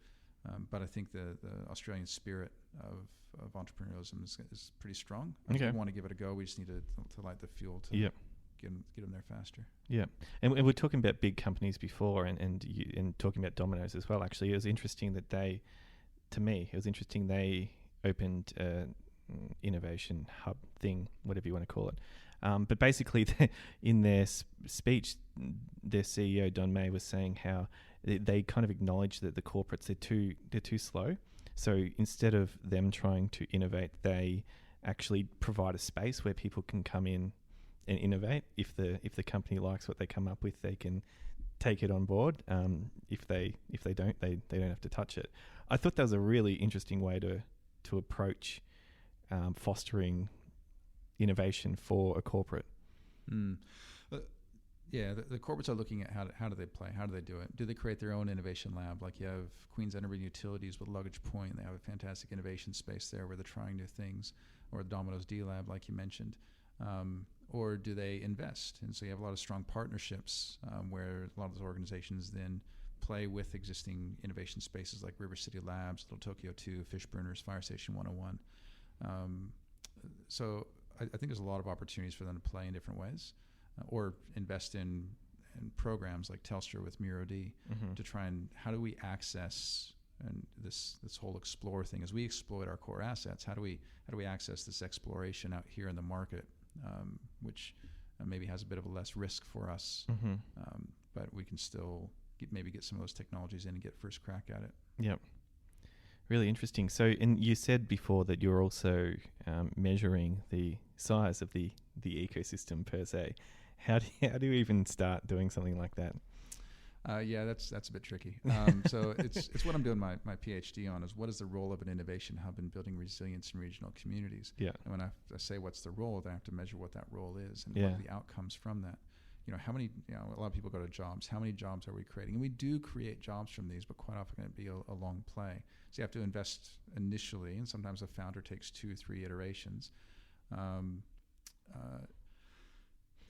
but I think the Australian spirit of entrepreneurialism is pretty strong. I think we want to give it a go. We just need to light the fuel to get them there faster. Yeah, and we're talking about big companies before, and talking about Domino's as well. Actually, it was interesting that they opened innovation hub thing, whatever you want to call it. But basically, in their speech, their CEO Don May was saying how they kind of acknowledge that the corporates they're too slow. So instead of them trying to innovate, they actually provide a space where people can come in and innovate. If the company likes what they come up with, they can take it on board. If they don't, they don't have to touch it. I thought that was a really interesting way to approach fostering innovation for a corporate. The corporates are looking at how do they play, how do they do it? Do they create their own innovation lab? Like you have Queen's Energy Utilities with Luggage Point. They have a fantastic innovation space there where they're trying new things, or Domino's D Lab, like you mentioned. Or do they invest? And so you have a lot of strong partnerships where a lot of those organizations then play with existing innovation spaces like River City Labs, Little Tokyo 2, Fish Burners, Fire Station 101. So I think there's a lot of opportunities for them to play in different ways, or invest in programs like Telstra with MiroD to try and how do we access and this whole explore thing as we exploit our core assets. How do we access this exploration out here in the market, which maybe has a bit of a less risk for us, but we can still get some of those technologies in and get first crack at it. Yep. Really interesting. So, and you said before that you're also measuring the size of the ecosystem per se. How do you even start doing something like that? That's a bit tricky. So it's what I'm doing my PhD on is what is the role of an innovation hub in building resilience in regional communities. Yeah. And when I say what's the role, then I have to measure what that role is and what are the outcomes from that. How many, a lot of people go to jobs. How many jobs are we creating? And we do create jobs from these, but quite often it be a long play. So you have to invest initially, and sometimes a founder takes 2 or 3 iterations.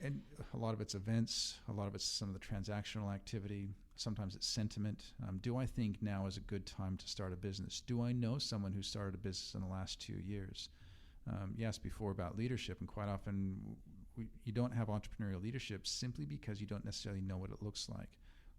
And a lot of it's events, a lot of it's some of the transactional activity, sometimes it's sentiment. Do I think now is a good time to start a business? Do I know someone who started a business in the last 2 years? You asked before about leadership, and quite often you don't have entrepreneurial leadership simply because you don't necessarily know what it looks like.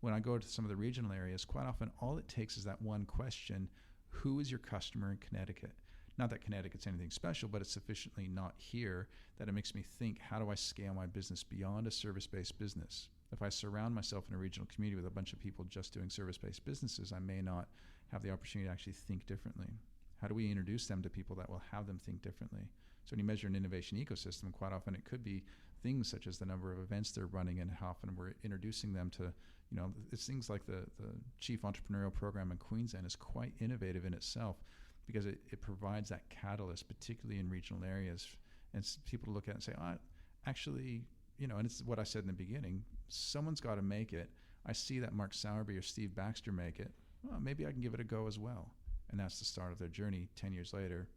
When I go to some of the regional areas, quite often all it takes is that one question: who is your customer in Connecticut? Not that Connecticut's anything special, but it's sufficiently not here that it makes me think, how do I scale my business beyond a service-based business? If I surround myself in a regional community with a bunch of people just doing service-based businesses, I may not have the opportunity to actually think differently. How do we introduce them to people that will have them think differently? So when you measure an innovation ecosystem, quite often it could be things such as the number of events they're running and how often we're introducing them to, it's things like the Chief Entrepreneurial Program in Queensland is quite innovative in itself because it provides that catalyst, particularly in regional areas, and people to look at and say, actually, and it's what I said in the beginning, someone's got to make it. I see that Mark Sowerby or Steve Baxter make it. Well, maybe I can give it a go as well. And that's the start of their journey. 10 years later,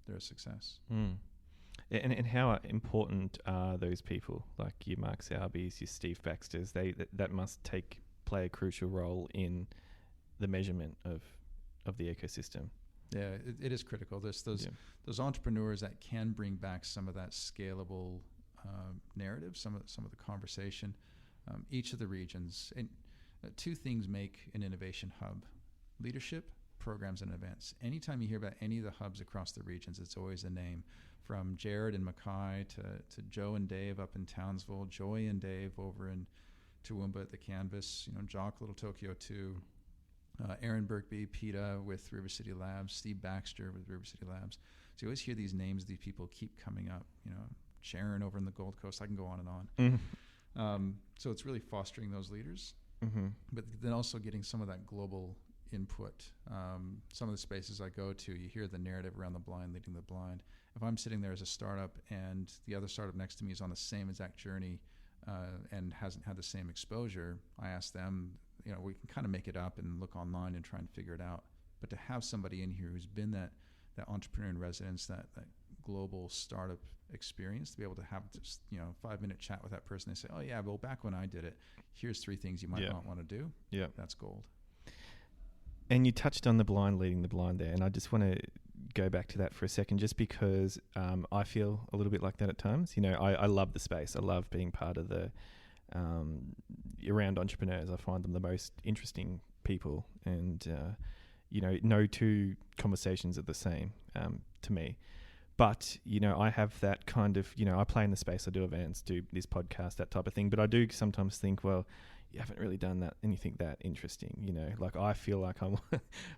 they're a success. And how important are those people like your Mark Sowerby's, your Steve Baxter's? That must play a crucial role in the measurement of the ecosystem. Yeah, it is critical. There's those entrepreneurs that can bring back some of that scalable narrative, some of the conversation. Each of the regions, and two things make an innovation hub: leadership, programs, and events. Anytime you hear about any of the hubs across the regions, it's always a name. From Jared and Mackay to Joe and Dave up in Townsville, Joy and Dave over in Toowoomba at the Canvas, Jock Little Tokyo 2, Aaron Birkby, PETA with River City Labs, Steve Baxter with River City Labs. So you always hear these names, these people keep coming up, Sharon over in the Gold Coast. I can go on and on. Mm-hmm. So it's really fostering those leaders, mm-hmm. but then also getting some of that global input. Some of the spaces I go to, you hear the narrative around the blind leading the blind. If I'm sitting there as a startup and the other startup next to me is on the same exact journey and hasn't had the same exposure, I ask them, we can kind of make it up and look online and try and figure it out. But to have somebody in here who's been that entrepreneur in residence, that global startup experience, to be able to have just 5-minute chat with that person, they say, oh yeah, well back when I did it, here's 3 things you might not want to do. Yeah, that's gold. And you touched on the blind leading the blind there, and I just want to go back to that for a second, just because I feel a little bit like that at times. I love the space. I love being part of the around entrepreneurs. I find them the most interesting people, and no two conversations are the same to me. But I have that kind of I play in the space. I do events, do this podcast, that type of thing. But I do sometimes think, well, you haven't really done anything that interesting. Like I feel like I'm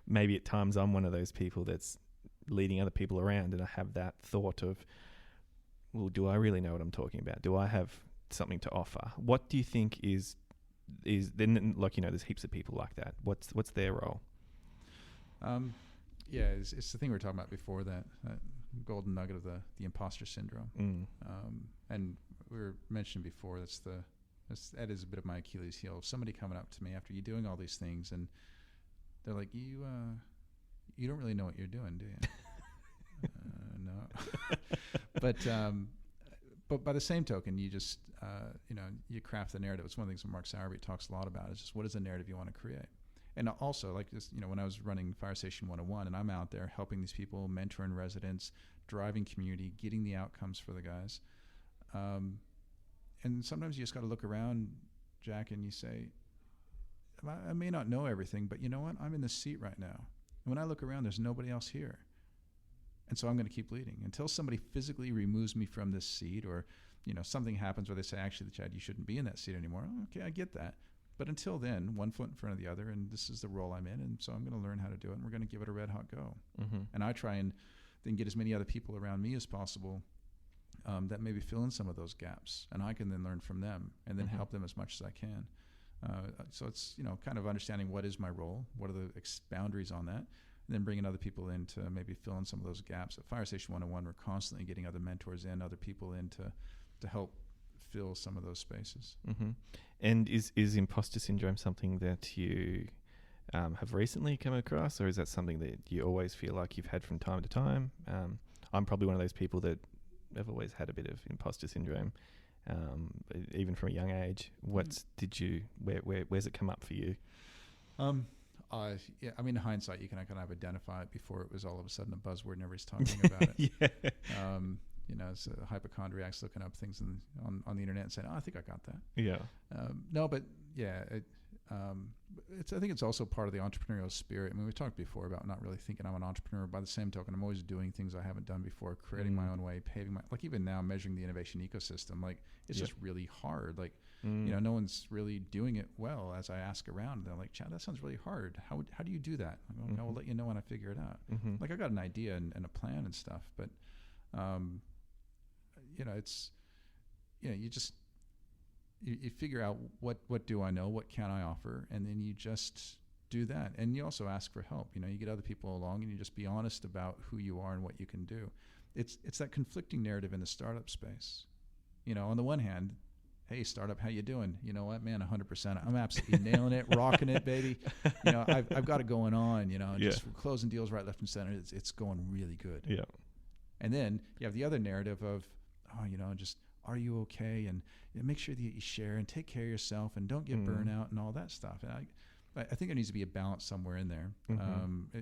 maybe at times I'm one of those people that's leading other people around, and I have that thought of, well, do I really know what I'm talking about? Do I have something to offer? What do you think is then, like, there's heaps of people like that. What's their role? It's the thing we were talking about before, that golden nugget of the imposter syndrome. And we were mentioning before, that is a bit of my Achilles heel. Somebody coming up to me after you doing all these things, and they're like, you don't really know what you're doing, do you? No. But by the same token, you just you craft the narrative. It's one of the things that Mark Sowerby talks a lot about, is just what is the narrative you want to create. And also, like this, when I was running Fire Station 101, and I'm out there helping these people, mentoring residents, driving community, getting the outcomes for the guys. And sometimes you just got to look around, Jack, and you say, I may not know everything, but you know what? I'm in this seat right now. And when I look around, there's nobody else here. And so I'm going to keep leading until somebody physically removes me from this seat, or something happens where they say, actually, Chad, you shouldn't be in that seat anymore. Oh, okay, I get that. But until then, one foot in front of the other, and this is the role I'm in, and so I'm going to learn how to do it, and we're going to give it a red hot go. Mm-hmm. And I try and then get as many other people around me as possible that maybe fill in some of those gaps, and I can then learn from them and then help them as much as I can. So it's kind of understanding what is my role, what are the boundaries on that, and then bringing other people in to maybe fill in some of those gaps. At Fire Station 101, we're constantly getting other mentors in, other people in to help fill some of those spaces. Mm-hmm. And is imposter syndrome something that you have recently come across, or is that something that you always feel like you've had from time to time? I'm probably one of those people that have always had a bit of imposter syndrome, even from a young age. Where's it come up for you? In hindsight, you can kind of identify it before it was all of a sudden a buzzword and everybody's talking about it. Yeah. So hypochondriacs looking up things on the internet and saying, "Oh, I think I got that." Yeah. No, but yeah, I think it's also part of the entrepreneurial spirit. I mean, we talked before about not really thinking I'm an entrepreneur. By the same token, I'm always doing things I haven't done before, creating my own way, paving like even now measuring the innovation ecosystem. Like it's just really hard. Like no one's really doing it well. As I ask around, they're like, "Chad, that sounds really hard. How do you do that?" I will let you know when I figure it out. Mm-hmm. Like I got an idea and a plan and stuff, but it's you figure out what do I know, what can I offer, and then you just do that. And you also ask for help. You get other people along, and you just be honest about who you are and what you can do. It's that conflicting narrative in the startup space. On the one hand, hey, startup, how you doing? You know what, man, 100%. I'm absolutely nailing it, rocking it, baby. You know, I've got it going on, you know, just closing deals right, left, and center. It's going really good. Yeah. And then you have the other narrative of, oh, you know, just, are you okay? And make sure that you share and take care of yourself and don't get burnout and all that stuff. And I think there needs to be a balance somewhere in there.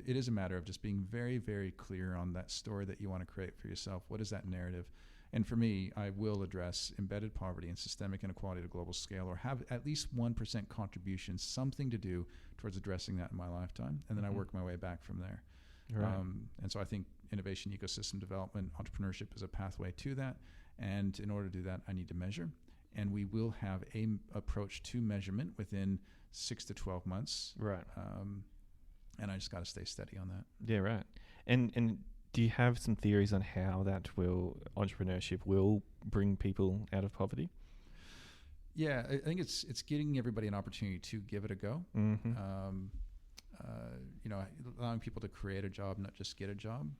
It is a matter of just being very, very clear on that story that you want to create for yourself. What is that narrative? And for me, I will address embedded poverty and systemic inequality at a global scale, or have at least 1% contribution, something to do towards addressing that in my lifetime. And then I work my way back from there. Right. And so I think innovation, ecosystem development, entrepreneurship is a pathway to that. And in order to do that, I need to measure. And we will have a approach to measurement within 6 to 12 months. Right. And I just got to stay steady on that. Yeah, right. And do you have some theories on how entrepreneurship will bring people out of poverty? Yeah, I think it's getting everybody an opportunity to give it a go. You know, allowing people to create a job, not just get a job.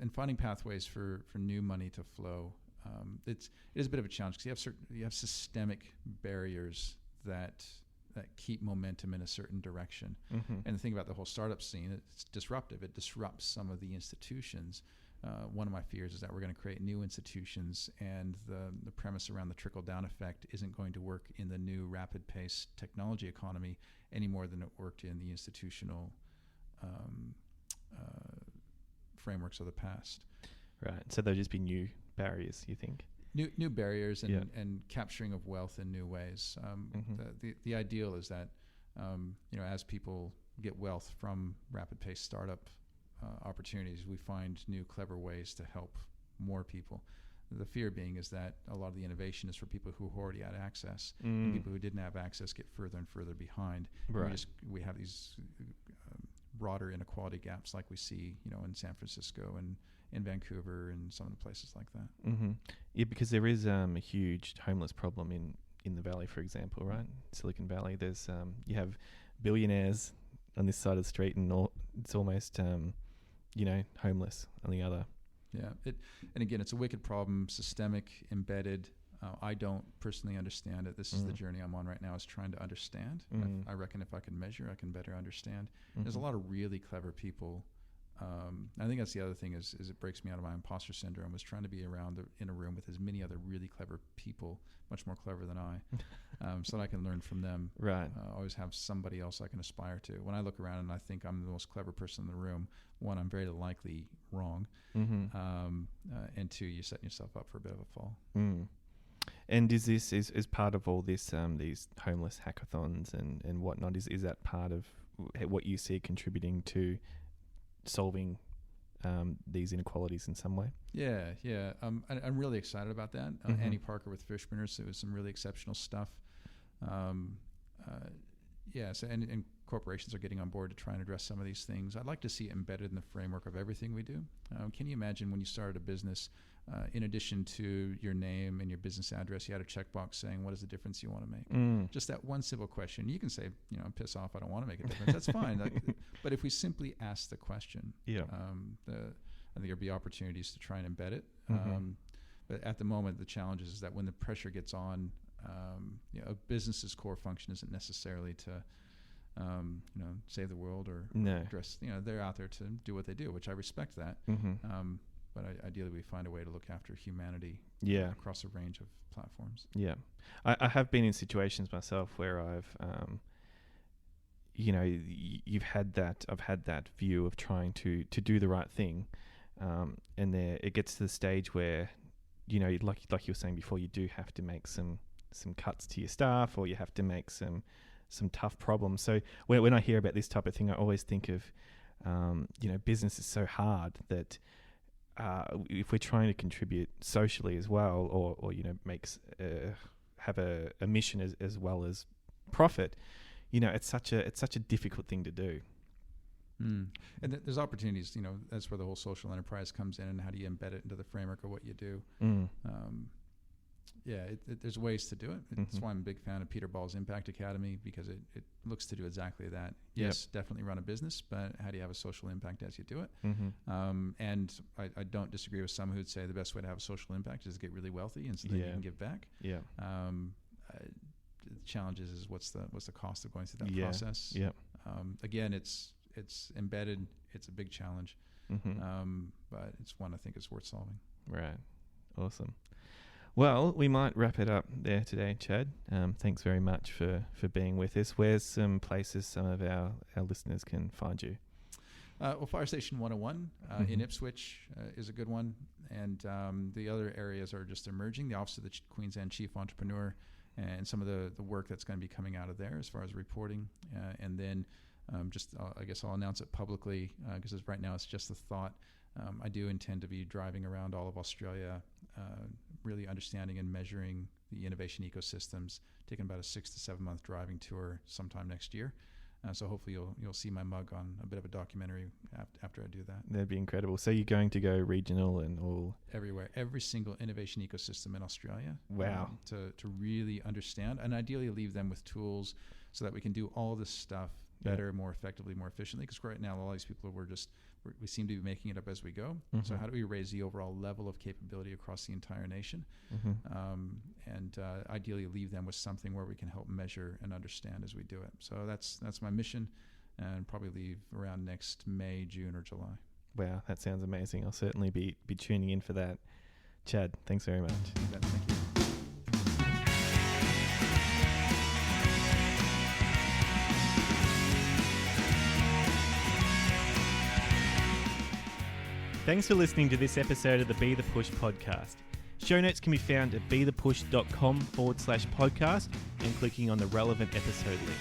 And finding pathways for new money to flow. It is a bit of a challenge because you have systemic barriers that keep momentum in a certain direction. And the thing about the whole startup scene, it's disruptive. It disrupts some of the institutions. One of my fears is that we're going to create new institutions, and the premise around the trickle-down effect isn't going to work in the new rapid-paced technology economy any more than it worked in the institutional frameworks of the past. Right. So there'll just be new barriers, you think? New barriers and capturing of wealth in new ways. The ideal is that you know, as people get wealth from rapid-paced startup opportunities, we find new clever ways to help more people. The fear being is that a lot of the innovation is for people who already had access, and people who didn't have access get further and further behind. Right. We have these broader inequality gaps like we see, you know, in San Francisco and in Vancouver and some of the places like that. Yeah, because there is a huge homeless problem in the Valley, for example, right? Silicon Valley. There's you have billionaires on this side of the street, and it's almost you know, homeless on the other. Yeah, and again, it's a wicked problem, systemic, embedded. I don't personally understand it. This is the journey I'm on right now, is trying to understand. I reckon if I can measure, I can better understand. There's a lot of really clever people. I think that's the other thing is it breaks me out of my imposter syndrome, was trying to be around in a room with as many other really clever people, much more clever than I, so that I can learn from them. Right. Always have somebody else I can aspire to. When I look around and I think I'm the most clever person in the room, one, I'm very likely wrong, and two, you're setting yourself up for a bit of a fall. And is this is part of all this these homeless hackathons and whatnot? Is that part of what you see contributing to solving these inequalities in some way? Yeah. I'm really excited about that. Annie Parker with Fishburners, it was some really exceptional stuff. So and corporations are getting on board to try and address some of these things. I'd like to see it embedded in the framework of everything we do. Can you imagine when you started a business, in addition to your name and your business address, you had a checkbox saying, what is the difference you want to make? Just that one simple question. You can say, you know, piss off, I don't want to make a difference. That's fine. But if we simply ask the question, I think there'll be opportunities to try and embed it. But at the moment, the challenge is that when the pressure gets on, you know, a business's core function isn't necessarily to, you know, save the world or address, you know, they're out there to do what they do, which I respect that. But ideally, we find a way to look after humanity across a range of platforms. Yeah. I have been in situations myself where I've, you know, I've had that view of trying to do the right thing. And it gets to the stage where, you know, like you were saying before, you do have to make some cuts to your staff, or you have to make some tough problems. So when I hear about this type of thing, I always think of, you know, business is so hard that if we're trying to contribute socially as well, or you know, have a mission as well as profit, you know, it's such a difficult thing to do. And there's opportunities, you know, that's where the whole social enterprise comes in, and how do you embed it into the framework of what you do. There's ways to do it. That's why I'm a big fan of Peter Ball's Impact Academy, because it looks to do exactly that. Yes, definitely run a business, but how do you have a social impact as you do it? And I don't disagree with some who'd say the best way to have a social impact is to get really wealthy and so that you can give back. The challenge is what's the cost of going through that process? Again, it's embedded. It's a big challenge, but it's one I think is worth solving. Right. Awesome. Well, we might wrap it up there today, Chad. Thanks very much for being with us. Where's some places some of our listeners can find you? Well, Fire Station 101 in Ipswich is a good one. And the other areas are just emerging. The Office of the Queensland Chief Entrepreneur and some of the work that's going to be coming out of there as far as reporting. And then I guess I'll announce it publicly because right now it's just a thought. I do intend to be driving around all of Australia, really understanding and measuring the innovation ecosystems, taking about a 6 to 7 month driving tour sometime next year. So hopefully you'll see my mug on a bit of a documentary after I do that. That'd be incredible. So you're going to go regional and all? Everywhere. Every single innovation ecosystem in Australia. Wow. To really understand and ideally leave them with tools so that we can do all this stuff better, more effectively, more efficiently. Because right now, a lot of these people we seem to be making it up as we go. So how do we raise the overall level of capability across the entire nation? And ideally leave them with something where we can help measure and understand as we do it. So that's my mission, and probably leave around next May, June, or July. Wow, that sounds amazing. I'll certainly be tuning in for that. Chad, thanks very much. Thank you. Thanks for listening to this episode of the Be The Push podcast. Show notes can be found at bethepush.com/podcast and clicking on the relevant episode link.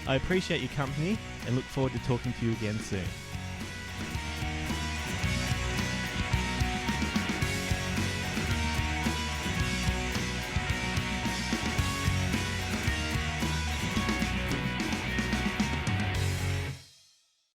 I appreciate your company and look forward to talking to you again soon.